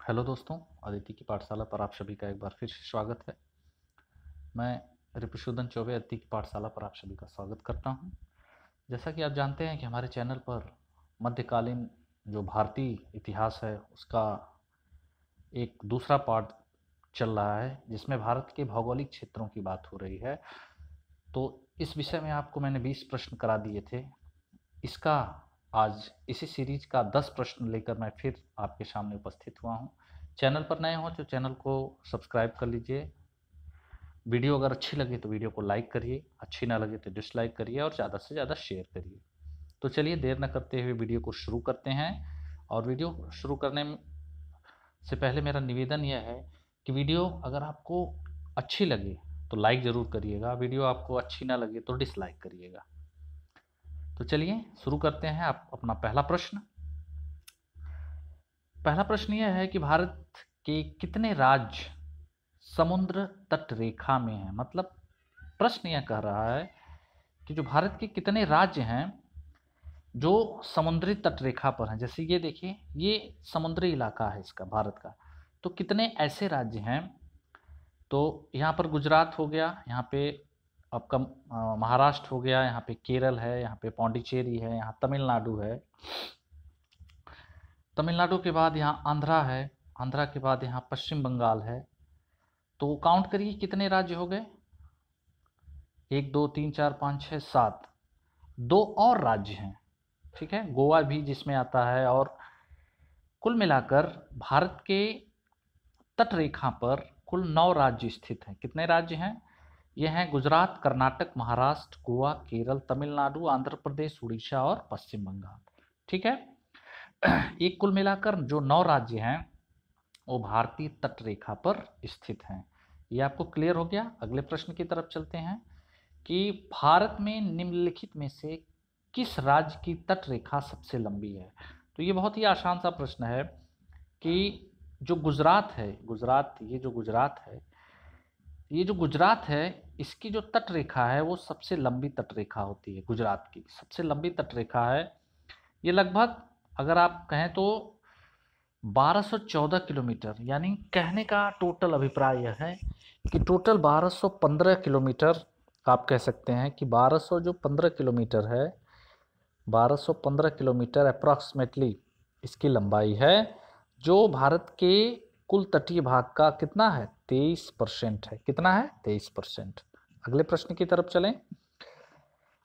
Hello दोस्तों, अदिति की पाठशाला पर आप सभी का एक बार फिर से स्वागत है। मैं रिपुसूदन चौबे अदिति की पाठशाला पर आप सभी का स्वागत करता हूं। जैसा कि आप जानते हैं कि हमारे चैनल पर मध्यकालीन जो भारतीय इतिहास है उसका एक दूसरा पार्ट चल रहा है, जिसमें भारत के भौगोलिक क्षेत्रों की बात हो रही है। तो इस विषय में आपको मैंने 20 प्रश्न करा दिए थे। इसका आज इसी सीरीज का 10 प्रश्न लेकर मैं फिर आपके सामने उपस्थित हुआ हूँ। चैनल पर नए हो तो चैनल को सब्सक्राइब कर लीजिए। वीडियो अगर अच्छी लगे तो वीडियो को लाइक करिए, अच्छी ना लगे तो डिसलाइक करिए और ज़्यादा से ज़्यादा शेयर करिए। तो चलिए देर न करते हुए वीडियो को शुरू करते हैं। और वीडियो शुरू करने से पहले मेरा निवेदन यह है कि वीडियो अगर आपको अच्छी लगे तो लाइक ज़रूर करिएगा, वीडियो आपको अच्छी ना लगे तो डिसलाइक करिएगा। तो चलिए शुरू करते हैं। आप अपना पहला प्रश्न यह है कि भारत के कितने राज्य समुद्र तट रेखा में हैं। मतलब प्रश्न यह कह रहा है कि जो भारत के कितने राज्य हैं जो समुद्री तट रेखा पर हैं। जैसे ये देखिए, ये समुद्री इलाका है इसका, भारत का। तो कितने ऐसे राज्य हैं। तो यहाँ पर गुजरात हो गया, यहाँ पे आपका महाराष्ट्र हो गया, यहाँ पे केरल है, यहाँ पे पौंडीचेरी है, यहाँ तमिलनाडु है। तमिलनाडु के बाद यहाँ आंध्रा है, आंध्रा के बाद यहाँ पश्चिम बंगाल है। तो काउंट करिए कितने राज्य हो गए। 1 2 3 4 5 6 7। 2 और राज्य हैं, ठीक है, गोवा भी जिसमें आता है। और कुल मिलाकर भारत के तट रेखा पर कुल 9 राज्य स्थित हैं। कितने राज्य हैं? ये हैं गुजरात, कर्नाटक, महाराष्ट्र, गोवा, केरल, तमिलनाडु, आंध्र प्रदेश, उड़ीसा और पश्चिम बंगाल। ठीक है। एक कुल मिलाकर जो 9 राज्य हैं वो भारतीय तट रेखा पर स्थित हैं। ये आपको क्लियर हो गया। अगले प्रश्न की तरफ चलते हैं कि भारत में निम्नलिखित में से किस राज्य की तट रेखा सबसे लंबी है। तो ये बहुत ही आसान सा प्रश्न है कि जो गुजरात है, ये जो गुजरात है इसकी जो तट रेखा है वो सबसे लंबी तट रेखा होती है। गुजरात की सबसे लंबी तट रेखा है। ये लगभग अगर आप कहें तो 1214 किलोमीटर, यानी कहने का टोटल अभिप्राय यह है कि टोटल 1215 किलोमीटर आप कह सकते हैं कि 1200 जो 15 किलोमीटर है, 1215 किलोमीटर अप्रॉक्सीमेटली इसकी लंबाई है, जो भारत के कुल तटीय भाग का कितना है, 23% है। कितना है? 23%। अगले प्रश्न की तरफ चलें।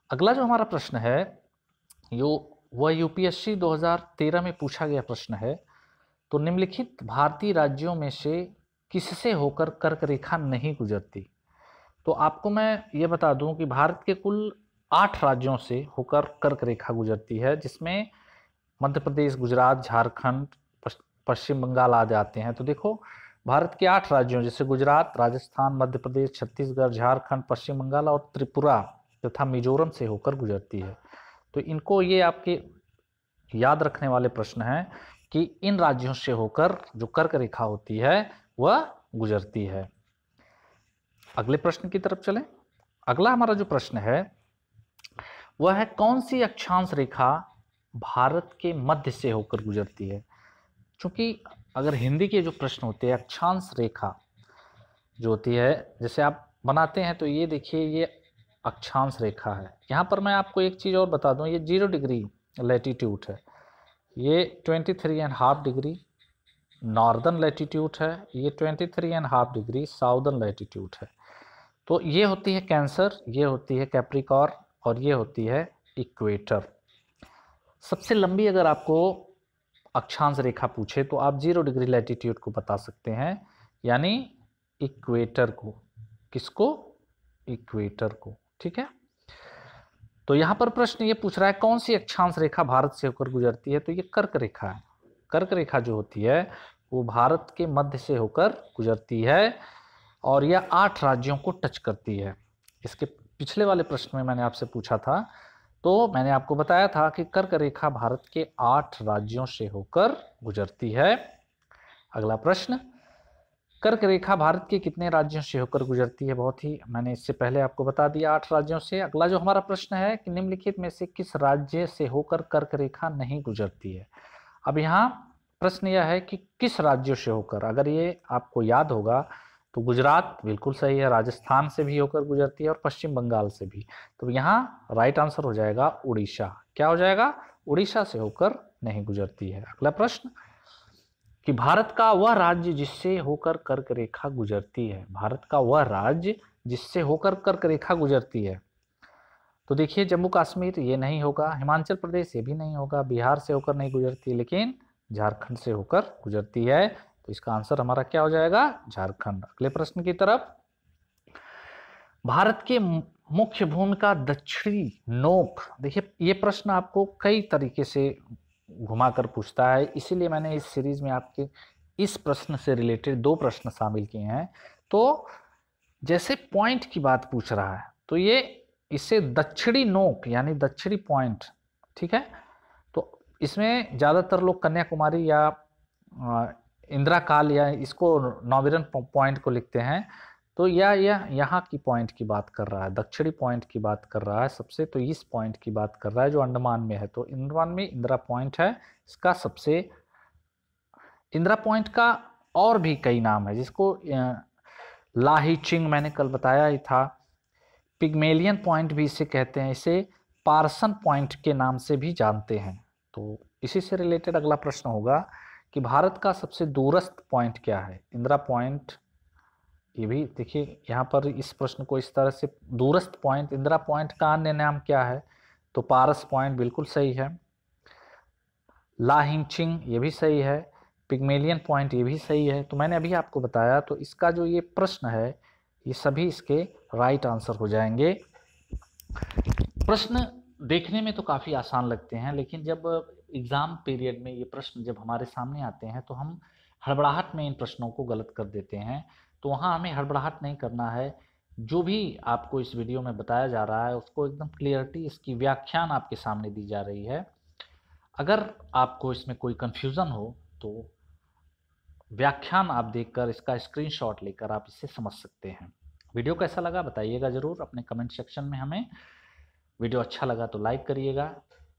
अगला जो हमारा प्रश्न है वह यूपीएससी 2013 में पूछा गया प्रश्न है। तो निम्नलिखित भारतीय राज्यों में से किससे होकर कर्क रेखा नहीं गुजरती। तो आपको मैं ये बता दूं कि भारत के कुल 8 राज्यों से होकर कर्क रेखा गुजरती है, जिसमें मध्य प्रदेश, गुजरात, झारखंड, पश्चिम बंगाल आ जाते हैं। तो देखो, भारत के 8 राज्यों जैसे गुजरात, राजस्थान, मध्य प्रदेश, छत्तीसगढ़, झारखंड, पश्चिम बंगाल और त्रिपुरा तथा मिजोरम से होकर गुजरती है। तो इनको ये आपके याद रखने वाले प्रश्न हैं कि इन राज्यों से होकर जो कर्क रेखा होती है वह गुजरती है। अगले प्रश्न की तरफ चलें। अगला हमारा जो प्रश्न है वह है, कौन सी अक्षांश रेखा भारत के मध्य से होकर गुजरती है। क्योंकि अगर हिंदी के जो प्रश्न होते हैं, अक्षांश रेखा जो होती है, जैसे आप बनाते हैं तो ये देखिए, ये अक्षांश रेखा है। यहाँ पर मैं आपको एक चीज़ और बता दूं, ये 0 डिग्री लैटिट्यूड है, ये 23.5 डिग्री नॉर्दर्न लैटिट्यूड है, ये 23.5 डिग्री साउदर्न लैटिट्यूड है। तो ये होती है कैंसर, ये होती है कैप्रिकॉर्न और ये होती है इक्वेटर। सबसे लंबी अगर आपको अक्षांश रेखा पूछे तो आप 0 डिग्री लैटिट्यूड को बता सकते हैं, यानी इक्वेटर को। किसको? इक्वेटर को। ठीक है। तो यहां पर प्रश्न ये पूछ रहा है, कौन सी अक्षांश रेखा भारत से होकर गुजरती है। तो ये कर्क रेखा है। कर्क रेखा जो होती है वो भारत के मध्य से होकर गुजरती है और यह 8 राज्यों को टच करती है। इसके पिछले वाले प्रश्न में मैंने आपसे पूछा था, तो मैंने आपको बताया था कि कर्क रेखा भारत के 8 राज्यों से होकर गुजरती है। अगला प्रश्न, कर्क रेखा भारत के कितने राज्यों से होकर गुजरती है। बहुत ही मैंने इससे पहले आपको बता दिया, 8 राज्यों से। अगला जो हमारा प्रश्न है कि निम्नलिखित में से किस राज्य से होकर कर्क रेखा नहीं गुजरती है। अब यहाँ प्रश्न यह है कि किस राज्यों से होकर, अगर ये आपको याद होगा तो गुजरात बिल्कुल सही है, राजस्थान से भी होकर गुजरती है और पश्चिम बंगाल से भी। तो यहाँ राइट आंसर हो जाएगा उड़ीसा। क्या हो जाएगा? उड़ीसा से होकर नहीं गुजरती है। अगला प्रश्न कि भारत का वह राज्य जिससे होकर कर्क रेखा गुजरती है। भारत का वह राज्य जिससे होकर कर्क रेखा गुजरती है। तो देखिए जम्मू कश्मीर ये नहीं होगा, हिमाचल प्रदेश ये भी नहीं होगा, बिहार से होकर नहीं गुजरती, लेकिन झारखंड से होकर गुजरती है। तो इसका आंसर हमारा क्या हो जाएगा? झारखंड। अगले प्रश्न की तरफ, भारत के मुख्य भूमि का दक्षिणी नोक। देखिए ये प्रश्न आपको कई तरीके से घुमाकर पूछता है, इसीलिए मैंने इस सीरीज में आपके इस प्रश्न से रिलेटेड 2 प्रश्न शामिल किए हैं। तो जैसे पॉइंट की बात पूछ रहा है तो ये इसे दक्षिणी नोक यानी दक्षिणी पॉइंट, ठीक है। तो इसमें ज़्यादातर लोग कन्याकुमारी या इंदिरा काल या इसको नौबिरन पॉइंट को लिखते हैं। तो यह यहाँ की पॉइंट की बात कर रहा है, दक्षिणी पॉइंट की बात कर रहा है सबसे, तो इस पॉइंट की बात कर रहा है जो अंडमान में है। तो अंडमान में इंदिरा पॉइंट है इसका सबसे। इंदिरा पॉइंट का और भी कई नाम है, जिसको लाहीचिंग मैंने कल बताया ही था, पिग्मेलियन पॉइंट भी इसे कहते हैं, इसे पार्सन पॉइंट के नाम से भी जानते हैं। तो इसी से रिलेटेड अगला प्रश्न होगा कि भारत का सबसे दूरस्थ पॉइंट क्या है? इंदिरा पॉइंट, ये भी देखिए यहाँ पर इस प्रश्न को इस तरह से, दूरस्थ पॉइंट इंदिरा पॉइंट का अन्य नाम क्या है? तो पारस पॉइंट बिल्कुल सही है, लाहिंगचिंग ये भी सही है, पिग्मेलियन पॉइंट ये भी सही है। तो मैंने अभी आपको बताया, तो इसका जो ये प्रश्न है ये सभी इसके राइट आंसर हो जाएंगे। प्रश्न देखने में तो काफ़ी आसान लगते हैं, लेकिन जब एग्ज़ाम पीरियड में ये प्रश्न जब हमारे सामने आते हैं तो हम हड़बड़ाहट में इन प्रश्नों को गलत कर देते हैं। तो वहाँ हमें हड़बड़ाहट नहीं करना है, जो भी आपको इस वीडियो में बताया जा रहा है उसको एकदम क्लियरिटी, इसकी व्याख्यान आपके सामने दी जा रही है। अगर आपको इसमें कोई कन्फ्यूज़न हो तो व्याख्यान आप देखकर इसका स्क्रीनशॉट लेकर आप इसे समझ सकते हैं। वीडियो कैसा लगा बताइएगा ज़रूर अपने कमेंट सेक्शन में हमें। वीडियो अच्छा लगा तो लाइक करिएगा,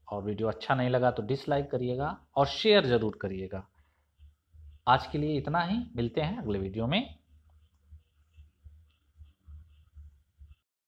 और वीडियो अच्छा नहीं लगा तो डिसलाइक करिएगा, और शेयर ज़रूर करिएगा। आज के लिए इतना ही, मिलते हैं अगले वीडियो में।